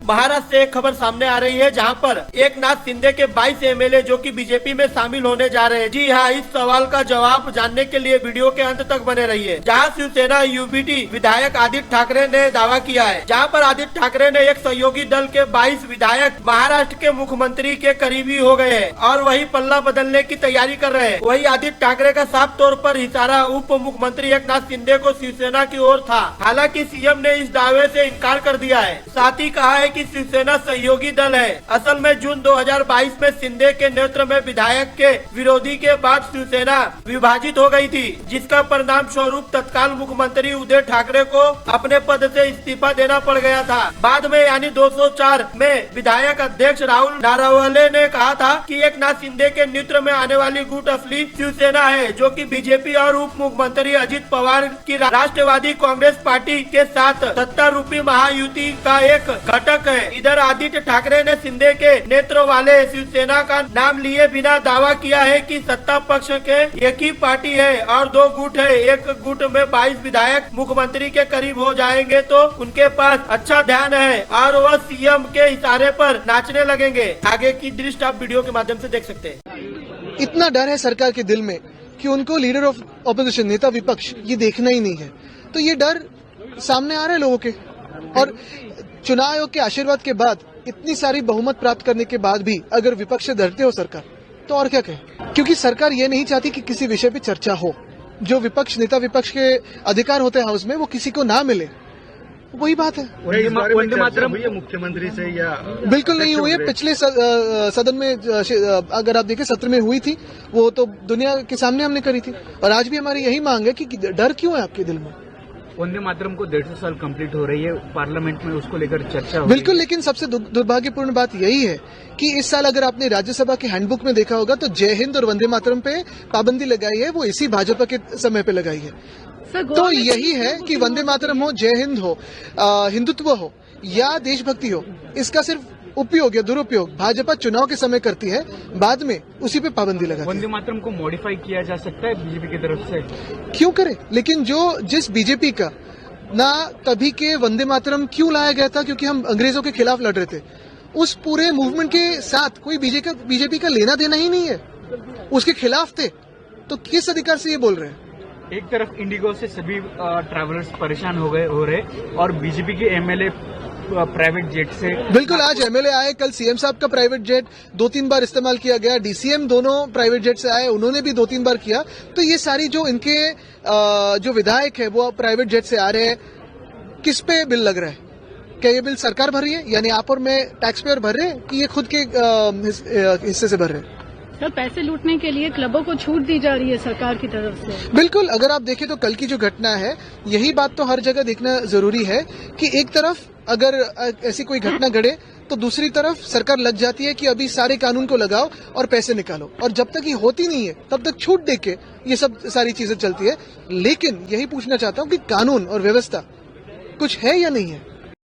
महाराष्ट्र से एक खबर सामने आ रही है, जहां पर एकनाथ शिंदे के 22 एमएलए जो कि बीजेपी में शामिल होने जा रहे हैं। जी हां, इस सवाल का जवाब जानने के लिए वीडियो के अंत तक बने रहिए। जहां शिवसेना यूबीटी विधायक आदित्य ठाकरे ने दावा किया है, जहां पर आदित्य ठाकरे ने एक सहयोगी दल के 22 विधायक महाराष्ट्र के मुख्यमंत्री के करीबी हो गए हैं और वही पल्ला बदलने की तैयारी कर रहे हैं। वही आदित्य ठाकरे का साफ तौर पर इशारा उप मुख्यमंत्री एकनाथ शिंदे को शिवसेना की ओर था। हालांकि सीएम ने इस दावे से इनकार कर दिया है। साथ ही कहा है कि शिवसेना सहयोगी दल है। असल में जून 2022 में शिंदे के नेतृत्व में विधायक के विरोधी के बाद शिवसेना विभाजित हो गई थी, जिसका परिणाम स्वरूप तत्काल मुख्यमंत्री उद्धव ठाकरे को अपने पद से इस्तीफा देना पड़ गया था। बाद में यानी 204 में विधायक अध्यक्ष राहुल नारावले ने कहा था कि एकनाथ शिंदे के नेतृत्व में आने वाली गुट असली शिवसेना है, जो कि बीजेपी और उप मुख्यमंत्री अजित पवार की राष्ट्रवादी कांग्रेस पार्टी के साथ सत्ता रूपी महायुति का एक घटक है। इधर आदित्य ठाकरे ने शिंदे के नेतृत्व वाले शिवसेना का नाम लिए बिना दावा किया है कि सत्ता पक्ष के एक ही पार्टी है और दो गुट है। एक गुट में 22 विधायक मुख्यमंत्री के करीब हो जाएंगे तो उनके पास अच्छा ध्यान है और वह सीएम के इशारे पर नाचने लगेंगे। आगे की दृश्य आप वीडियो के माध्यम से देख सकते हैं। इतना डर है सरकार के दिल में कि उनको लीडर ऑफ ऑपोजिशन, नेता विपक्ष, ये देखना ही नहीं है। तो ये डर सामने आ रहा है लोगों के, और चुनाव आयोग के आशीर्वाद के बाद इतनी सारी बहुमत प्राप्त करने के बाद भी अगर विपक्ष से डरते हो सरकार, तो और क्या कहें। क्योंकि सरकार ये नहीं चाहती कि किसी विषय पे चर्चा हो। जो विपक्ष, नेता विपक्ष के अधिकार होते हैं हाउस में, वो किसी को ना मिले, वही बात है। वंदे मातरम हुई है मुख्यमंत्री से या? बिल्कुल नहीं हुई है। पिछले सदन में अगर आप देखें, सत्र में हुई थी, वो तो दुनिया के सामने हमने करी थी। और आज भी हमारी यही मांग है कि डर क्यों है आपके दिल में। वंदे मातरम को 150 साल कंप्लीट हो रही है, पार्लियामेंट में उसको लेकर चर्चा हो बिल्कुल, लेकिन सबसे दुर्भाग्यपूर्ण बात यही है कि इस साल अगर आपने राज्यसभा के हैंडबुक में देखा होगा तो जय हिंद और वंदे मातरम पे पाबंदी लगाई है, वो इसी भाजपा के समय पे लगाई है। तो यही है कि वंदे मातरम हो, जय हिंद हो, हिंदुत्व हो या देशभक्ति हो, इसका सिर्फ उपयोग या दुरुपयोग भाजपा चुनाव के समय करती है, बाद में उसी पे पाबंदी लगाती है। वंदे मातरम को मॉडिफाई किया जा सकता है बीजेपी की तरफ से? क्यों करे, लेकिन जिस बीजेपी का ना कभी के वंदे मातरम क्यों लाया गया था, क्योंकि हम अंग्रेजों के खिलाफ लड़ रहे थे। उस पूरे मूवमेंट के साथ कोई बीजेपी का लेना देना ही नहीं है, उसके खिलाफ थे। तो किस अधिकार से ये बोल रहे हैं? एक तरफ इंडिगो से सभी ट्रैवलर्स परेशान हो रहे और बीजेपी के एमएलए प्राइवेट जेट से। बिल्कुल, आज एमएलए आए, कल सीएम साहब का प्राइवेट जेट 2-3 बार इस्तेमाल किया गया, डीसीएम दोनों प्राइवेट जेट से आए, उन्होंने भी 2-3 बार किया। तो ये सारी जो इनके जो विधायक है वो प्राइवेट जेट से आ रहे हैं, किस पे बिल लग रहा है? क्या ये बिल सरकार भर रही है, यानी आप और मैं टैक्स पेयर भर रहे हैं, कि ये खुद के हिस्से से भर रहे हैं? सर, पैसे लूटने के लिए क्लबों को छूट दी जा रही है सरकार की तरफ से। बिल्कुल, अगर आप देखें तो कल की जो घटना है, यही बात तो हर जगह देखना जरूरी है कि एक तरफ अगर ऐसी कोई घटना घटे तो दूसरी तरफ सरकार लग जाती है कि अभी सारे कानून को लगाओ और पैसे निकालो, और जब तक ये होती नहीं है तब तक छूट दे के ये सब सारी चीजें चलती है। लेकिन यही पूछना चाहता हूँ कि कानून और व्यवस्था कुछ है या नहीं है?